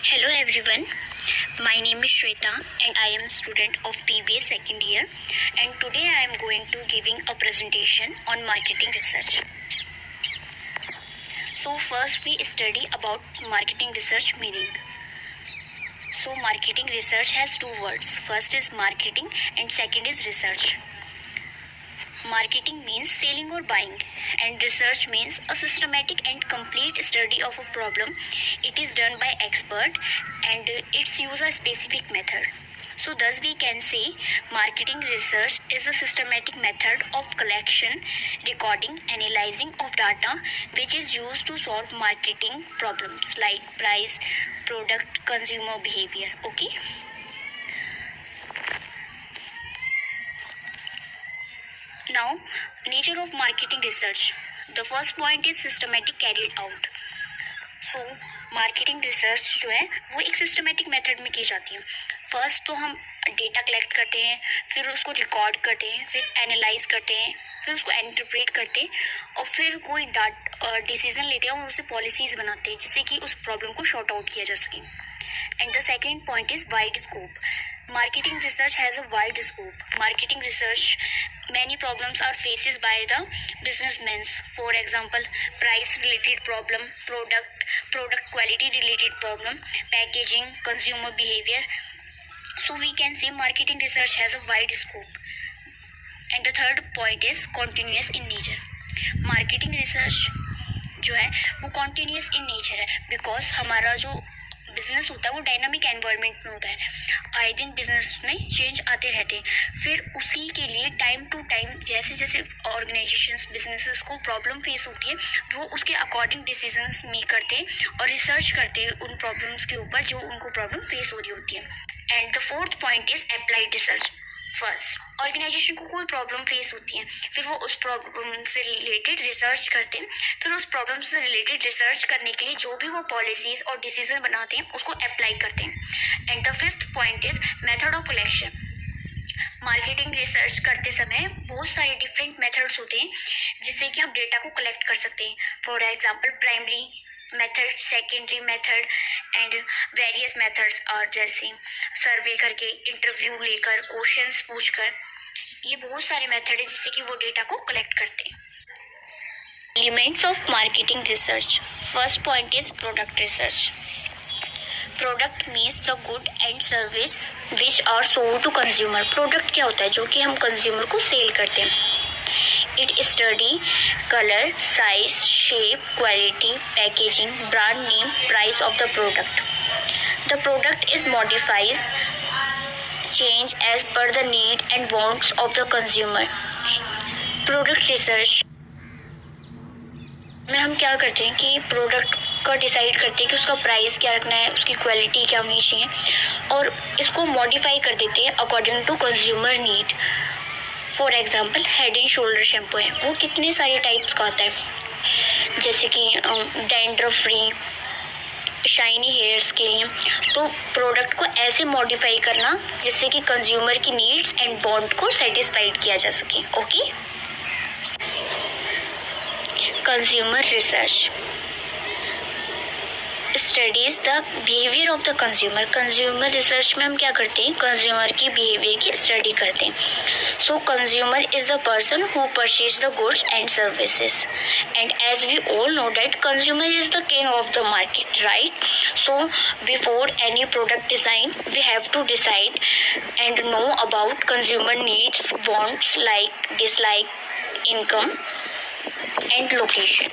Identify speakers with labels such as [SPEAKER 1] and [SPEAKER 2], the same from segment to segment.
[SPEAKER 1] Hello everyone, my name is Shweta and I am a student of BBA second year, and today I am going to giving a presentation on marketing research. So first we study about marketing research meaning. So marketing research has two words. First is marketing and second is research. Marketing means selling or buying, and research means a systematic and complete study of a problem. It is done by expert and it's use a specific method. So thus we can say marketing research is a systematic method of collection, recording, analyzing of data which is used to solve marketing problems like price, product, consumer behavior. Okay. Now, nature of marketing research. The first point is systematic carried out. So, marketing research जो है वो एक systematic method में की जाती है. First तो हम डेटा कलेक्ट करते हैं, फिर उसको रिकॉर्ड करते हैं, फिर एनालाइज करते हैं, फिर उसको इंटरप्रेट करते हैं और फिर कोई डिसीजन लेते हैं और उसे पॉलिसीज बनाते हैं जिससे कि उस प्रॉब्लम को शॉर्ट आउट किया जा सके. And the second point is wide scope. Marketing research has a wide scope. Marketing research, many problems are faced by the businessmen. For example, price related problem, product quality related problem, packaging, consumer behavior. So we can say marketing research has a wide scope. And the third point is continuous in nature. Marketing research जो है वो continuous in nature है, because हमारा जो business होता है वो dynamic environment में होता है. आए दिन बिजनेस में चेंज आते रहते हैं. फिर उसी के लिए टाइम टू टाइम जैसे जैसे ऑर्गेनाइजेशंस बिजनेसेस को प्रॉब्लम फेस होती है वो उसके अकॉर्डिंग डिसीजंस मेक करते हैं और रिसर्च करते हैं उन प्रॉब्लम्स के ऊपर जो उनको प्रॉब्लम फेस हो रही होती है. And the fourth point is applied research. First, organisation को कोई प्रॉब्लम फेस होती है, फिर वो उस प्रॉब्लम से रिलेटेड रिसर्च करते हैं, फिर उस प्रॉब्लम से रिलेटेड रिसर्च करने के लिए जो भी वो पॉलिसीज और डिसीजन बनाते हैं उसको अप्लाई करते हैं. And the fifth point is method of collection. Marketing research करते समय बहुत सारे डिफरेंट मेथड्स होते हैं जिससे कि हम डेटा को कलेक्ट कर सकते हैं. For example primary method, secondary method and various methods, और जैसे सर्वे करके, इंटरव्यू लेकर, क्वेश्चंस पूछकर, ये बहुत सारे मेथड है जिससे कि वो डेटा को कलेक्ट करते हैं. Elements of marketing research. First point is product research. Product means the good and service which are sold to consumer. Product क्या होता है? जो कि हम कंज्यूमर को सेल करते हैं. It study color, size, shape, quality, packaging, brand name, price of the product. The product is modifies, change as per the need and wants of the consumer. Product research में हम क्या करते हैं कि product का decide करते हैं कि उसका प्राइस क्या रखना है, उसकी क्वालिटी क्या होनी चाहिए, और इसको मॉडिफाई कर देते हैं according to consumer need. For example Head and Shoulder shampoo है, वो कितने सारे टाइप्स का होता है, जैसे कि डैंड्रफ फ्री, शाइनी हेयर्स के लिए. तो प्रोडक्ट को ऐसे मॉडिफाई करना जिससे कि कंज्यूमर की नीड्स एंड वांट को सेटिस्फाइड किया जा सके. Okay. Consumer research studies the behaviour of the consumer. Consumer research में हम क्या करते हैं? कंज्यूमर की बिहेवियर की स्टडी करते हैं. So consumer is the person who purchase the goods and services, and as we all know that consumer is the king of the market, right? So before any product design we have to decide and know about consumer needs, wants, like, dislike, income and location.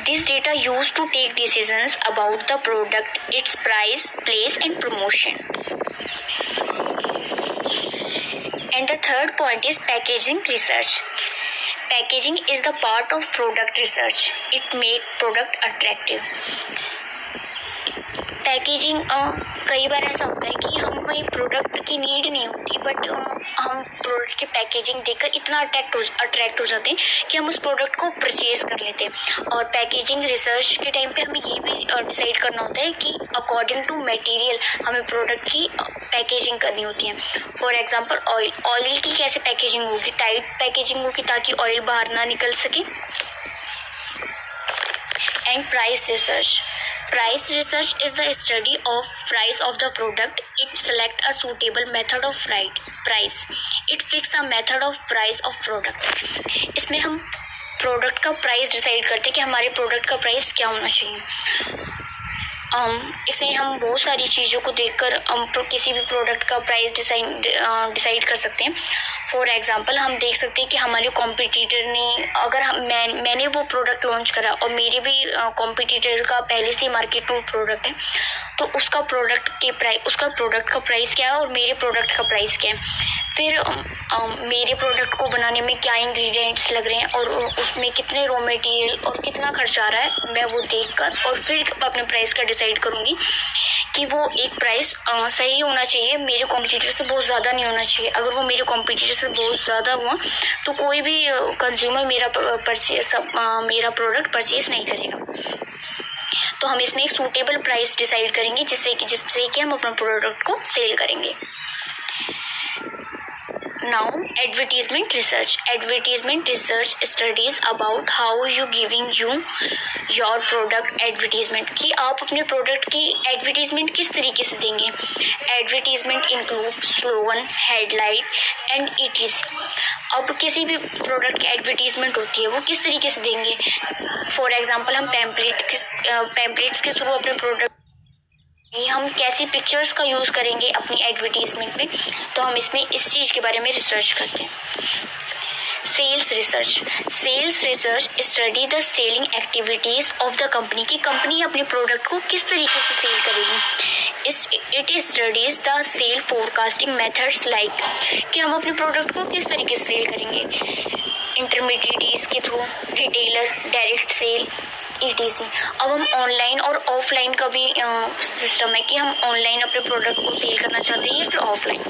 [SPEAKER 1] This data used to take decisions about the product, its price, place and promotion. And the third point is packaging research. Packaging is the part of product research. It make product attractive. Packaging कई बार ऐसा होता है कि हमें product की need नहीं होती, but हम प्रोडक्ट की पैकेजिंग देखकर इतना अट्रैक्ट हो जाते हैं कि हम उस प्रोडक्ट को परचेज कर लेते हैं. और पैकेजिंग रिसर्च के टाइम पे हमें ये भी डिसाइड करना होता है कि अकॉर्डिंग टू मटेरियल हमें प्रोडक्ट की पैकेजिंग करनी होती है. फॉर एग्जांपल ऑयल की कैसे पैकेजिंग होगी? टाइट पैकेजिंग होगी ताकि ऑयल बाहर ना निकल सके. And price research. Price research is the study of price of the product. It select a suitable method of price. It fix a method of price of product. इसमें हम product का price decide करते हैं कि हमारे product का price क्या होना चाहिए। इसमें हम बहुत सारी चीज़ों को देखकर हम किसी भी प्रोडक्ट का प्राइस डिसाइड कर सकते हैं। फॉर एग्जांपल हम देख सकते हैं कि हमारे कॉम्पिटिटर ने, अगर मैंने वो प्रोडक्ट लॉन्च करा और मेरे भी कॉम्पिटिटर का पहले से मार्केट में प्रोडक्ट है, तो उसका प्रोडक्ट का प्राइस क्या है और मेरे प्रोडक्ट का प्राइस क्या है। फिर मेरे प्रोडक्ट को बनाने में क्या इंग्रेडिएंट्स लग रहे हैं और उसमें कितने रॉ मटेरियल और कितना खर्चा आ रहा है, मैं वो देखकर और फिर अपने प्राइस का डिसाइड करूँगी कि वो एक प्राइस सही होना चाहिए, मेरे कॉम्पिटिटर से बहुत ज़्यादा नहीं होना चाहिए। अगर वो मेरे कॉम्पिटिटर से बहुत ज़्यादा हुआ तो कोई भी कंज्यूमर मेरा प्रोडक्ट परचेज नहीं करेगा। तो हम इसमें एक सूटेबल प्राइस डिसाइड करेंगे जिससे कि हम अपने प्रोडक्ट को सेल करेंगे। Now, advertisement research. Advertisement research studies about how you giving your product advertisement, कि आप अपने प्रोडक्ट की एडवर्टीजमेंट किस तरीके से देंगे। Advertisement include slogan, headline and ETC। अब किसी भी प्रोडक्ट की एडवर्टीजमेंट होती है वो किस तरीके से देंगे। फॉर एग्जांपल हम पैम्पलेट्स के थ्रू अपने प्रोडक्ट, हम कैसी पिक्चर्स का यूज़ करेंगे अपनी एडवर्टीजमेंट में, तो हम इसमें इस चीज़ के बारे में रिसर्च करते हैं। Sales research study the selling activities of the company, की कंपनी अपने प्रोडक्ट को किस तरीके से सेल करेगी। It studies the sale forecasting methods like, कि हम अपने प्रोडक्ट को किस तरीके से सेल करेंगे, इंटरमीडिएटरीज के through, retailer, direct sale, ETC। अब हम ऑनलाइन और ऑफलाइन का भी सिस्टम है कि हम ऑनलाइन अपने प्रोडक्ट को सेल करना चाहते हैं या फिर ऑफलाइन।